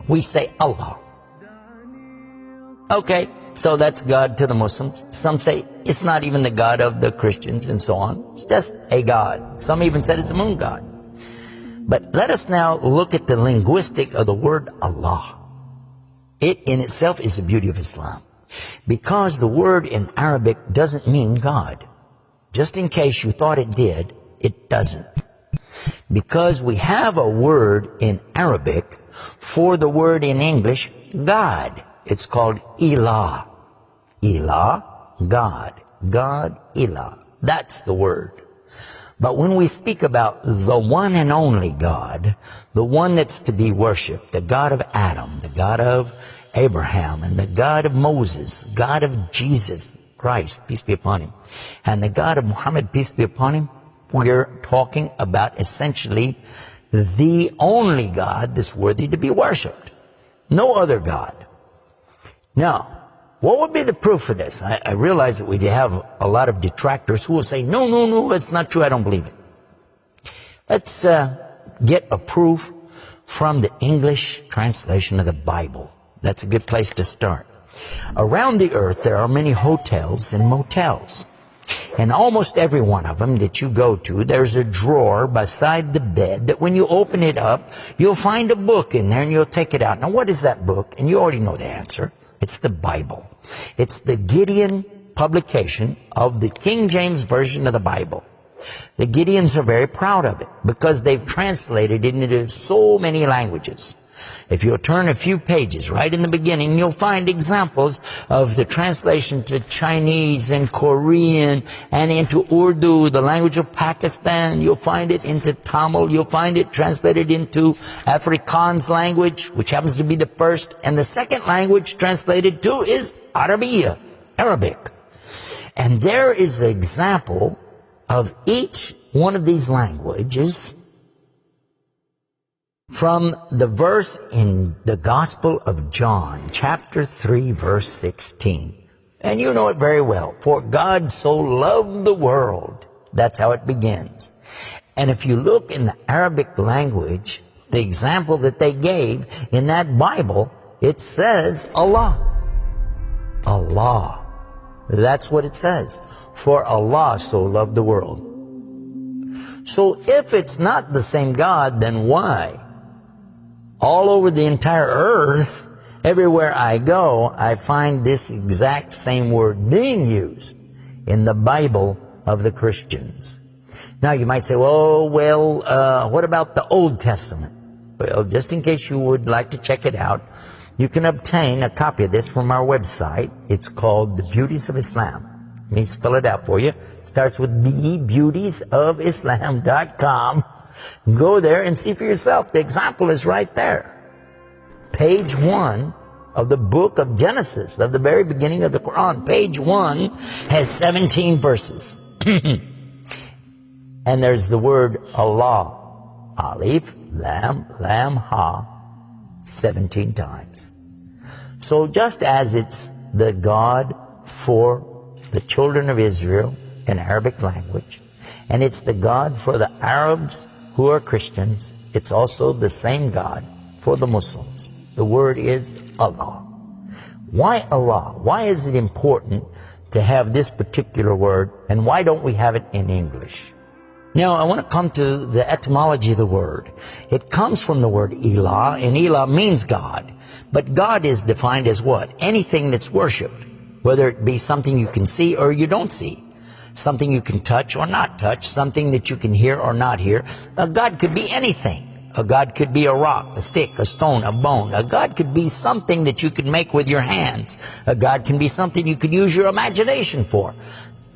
we say Allah. Okay, so that's God to the Muslims. Some say it's not even the God of the Christians and so on. It's just a God. Some even said it's a moon god. But let us now look at the linguistic of the word Allah. It in itself is the beauty of Islam. Because the word in Arabic doesn't mean God. Just in case you thought it did, it doesn't. Because we have a word in Arabic for the word in English, God. It's called Ilah. Ilah, God. God, Ilah. That's the word. But when we speak about the one and only God, the one that's to be worshipped, the God of Adam, the God of Abraham, and the God of Moses, God of Jesus Christ, peace be upon him, and the God of Muhammad, peace be upon him, we're talking about essentially the only God that's worthy to be worshipped. No other God. Now, what would be the proof for this? I realize that we have a lot of detractors who will say, no, it's not true, I don't believe it. Let's get a proof from the English translation of the Bible. That's a good place to start. Around the earth, there are many hotels and motels. And almost every one of them that you go to, there's a drawer beside the bed that when you open it up, you'll find a book in there and you'll take it out. Now, what is that book? And you already know the answer. It's the Bible. It's the Gideon publication of the King James Version of the Bible. The Gideons are very proud of it because they've translated it into so many languages. If you'll turn a few pages right in the beginning, you'll find examples of the translation to Chinese and Korean and into Urdu, the language of Pakistan. You'll find it into Tamil. You'll find it translated into Afrikaans language, which happens to be the first. And the second language translated to is Arabiya, Arabic. And there is an example of each one of these languages from the verse in the Gospel of John, chapter 3, verse 16. And you know it very well. For God so loved the world. That's how it begins. And if you look in the Arabic language, the example that they gave in that Bible, it says Allah. Allah. That's what it says. For Allah so loved the world. So if it's not the same God, then why? All over the entire earth, everywhere I go, I find this exact same word being used in the Bible of the Christians. Now you might say, what about the Old Testament? Well, just in case you would like to check it out, you can obtain a copy of this from our website. It's called The Beauties of Islam. Let me spell it out for you. It starts with B, beautiesofislam.com. Go there and see for yourself. The example is right there. Page 1 of the book of Genesis, of the very beginning of the Quran. Page 1 has 17 verses. And there's the word Allah. Alif, Lam, Lam, Ha, 17 times. So just as it's the God for the children of Israel in Arabic language, and it's the God for the Arabs who are Christians, it's also the same God for the Muslims. The word is Allah. Why Allah? Why is it important to have this particular word, and why don't we have it in English? Now, I want to come to the etymology of the word. It comes from the word Ilah, and Ilah means God. But God is defined as what? Anything that's worshipped, whether it be something you can see or you don't see. Something you can touch or not touch, something that you can hear or not hear. A God could be anything. A God could be a rock, a stick, a stone, a bone. A God could be something that you can make with your hands. A God can be something you could use your imagination for.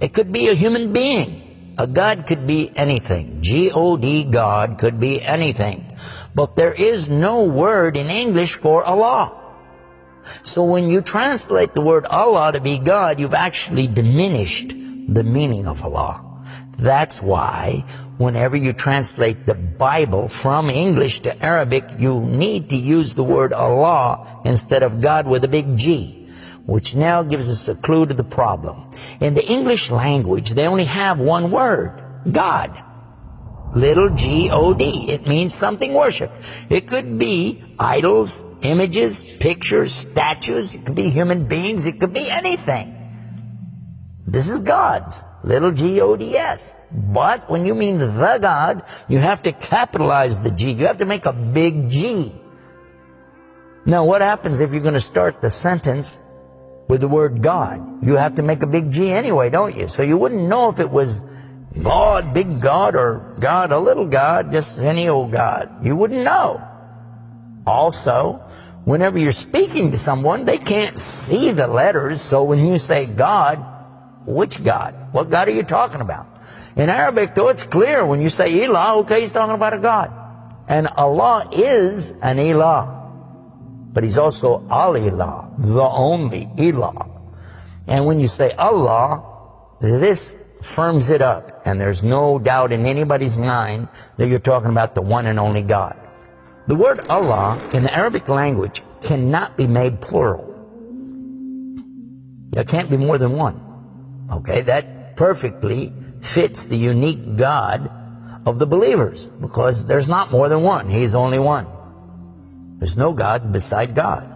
It could be a human being. A God could be anything. G-O-D, God, could be anything. But there is no word in English for Allah. So when you translate the word Allah to be God, you've actually diminished the meaning of Allah. That's why whenever you translate the Bible from English to Arabic, you need to use the word Allah instead of God with a big G, which now gives us a clue to the problem. In the English language, they only have one word, God. little G-O-D. It means something worshipped. It could be idols, images, pictures, statues. It could be human beings. It could be anything. This is God's. Little G-O-D-S. But when you mean the God, you have to capitalize the G. You have to make a big G. Now, what happens if you're going to start the sentence with the word God? You have to make a big G anyway, don't you? So you wouldn't know if it was God, big God, or God, a little God, just any old God. You wouldn't know. Also, whenever you're speaking to someone, they can't see the letters. So when you say God, which God? What God are you talking about? In Arabic, though, it's clear. When you say Ilah, okay, he's talking about a God. And Allah is an Ilah. But he's also Al-Ilah, the only Ilah. And when you say Allah, this firms it up. And there's no doubt in anybody's mind that you're talking about the one and only God. The word Allah in the Arabic language cannot be made plural. There can't be more than one. Okay, that perfectly fits the unique God of the believers, because there's not more than one. He's only one. There's no God beside God.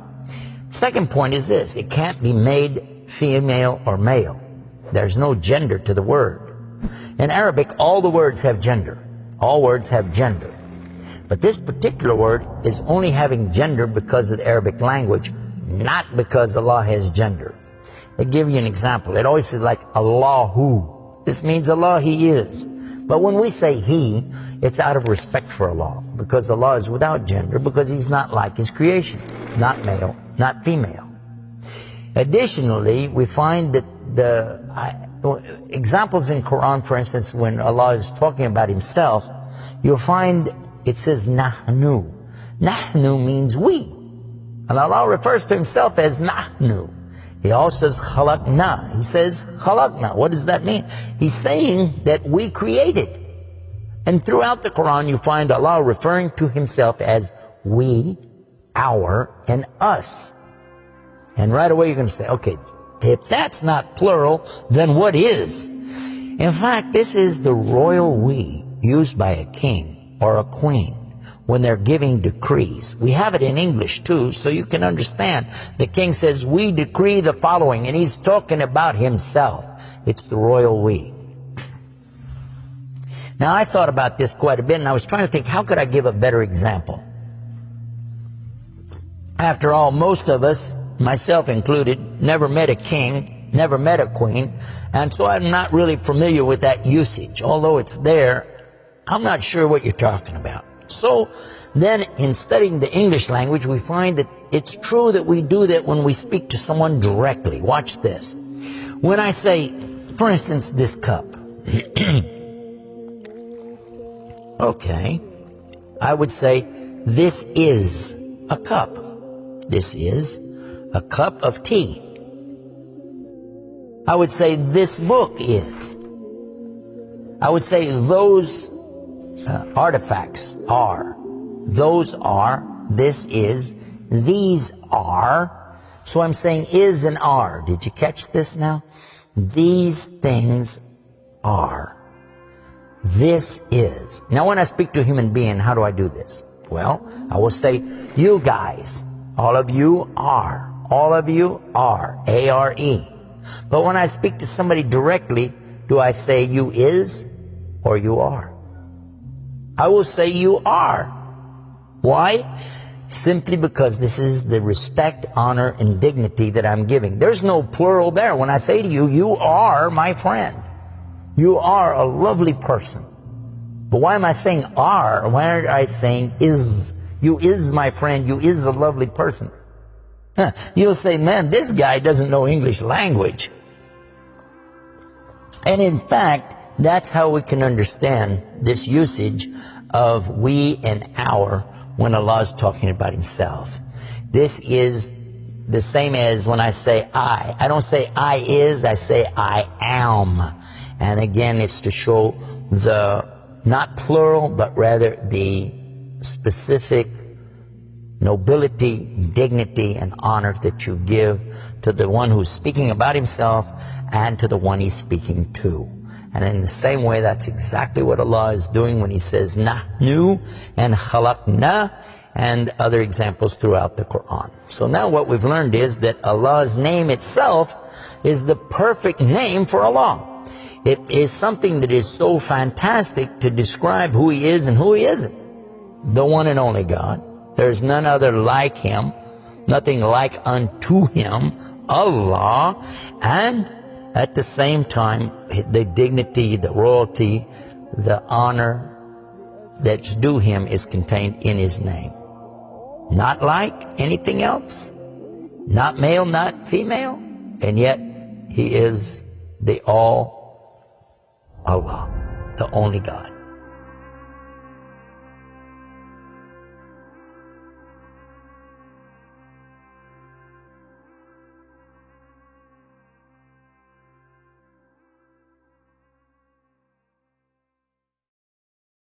Second point is this. It can't be made female or male. There's no gender to the word. In Arabic, all the words have gender. All words have gender. But this particular word is only having gender because of the Arabic language, not because Allah has gender. I'll give you an example. It always says like Allahu. This means Allah, He is. But when we say He, it's out of respect for Allah, because Allah is without gender, because He's not like His creation, not male, not female. Additionally, we find that the examples in Quran, for instance, when Allah is talking about Himself, you'll find it says Nahnu. Nahnu means we. And Allah refers to Himself as Nahnu. He also says khalaqna. He says khalaqna. What does that mean? He's saying that we created. And throughout the Quran you find Allah referring to Himself as we, our, and us. And right away you're going to say, okay, if that's not plural, then what is? In fact, this is the royal we used by a king or a queen when they're giving decrees. We have it in English too, so you can understand. The king says, we decree the following, and he's talking about himself. It's the royal we. Now, I thought about this quite a bit, and I was trying to think, how could I give a better example? After all, most of us, myself included, never met a king, never met a queen, and so I'm not really familiar with that usage. Although it's there, I'm not sure what you're talking about. So then in studying the English language, we find that it's true that we do that when we speak to someone directly. Watch this. When I say, for instance, this cup. Okay. I would say, this is a cup. This is a cup of tea. I would say, this book is. I would say, those artifacts are. Those are. This is. These are. So I'm saying is and are. Did you catch this now? These things are. This is. Now when I speak to a human being, how do I do this? Well, I will say, you guys, all of you are. All of you are. A-R-E. But when I speak to somebody directly, do I say you is or you are? I will say you are. Why? Simply because this is the respect, honor, and dignity that I'm giving. There's no plural there. When I say to you, you are my friend. You are a lovely person. But why am I saying are? Why aren't I saying is? You is my friend. You is a lovely person. You'll say, man, this guy doesn't know English language. And in fact, that's how we can understand this usage of we and our when Allah is talking about Himself. This is the same as when I say I. I don't say I is, I say I am. And again, it's to show the, not plural, but rather the specific nobility, dignity, and honor that you give to the one who's speaking about himself and to the one he's speaking to. And in the same way, that's exactly what Allah is doing when He says nahnu and khalaqna and other examples throughout the Quran. So now what we've learned is that Allah's name itself is the perfect name for Allah. It is something that is so fantastic to describe who He is and who He isn't. The one and only God. There is none other like Him, nothing like unto Him, Allah, and at the same time, the dignity, the royalty, the honor that's due Him is contained in His name. Not like anything else, not male, not female, and yet He is the all Allah, the only God.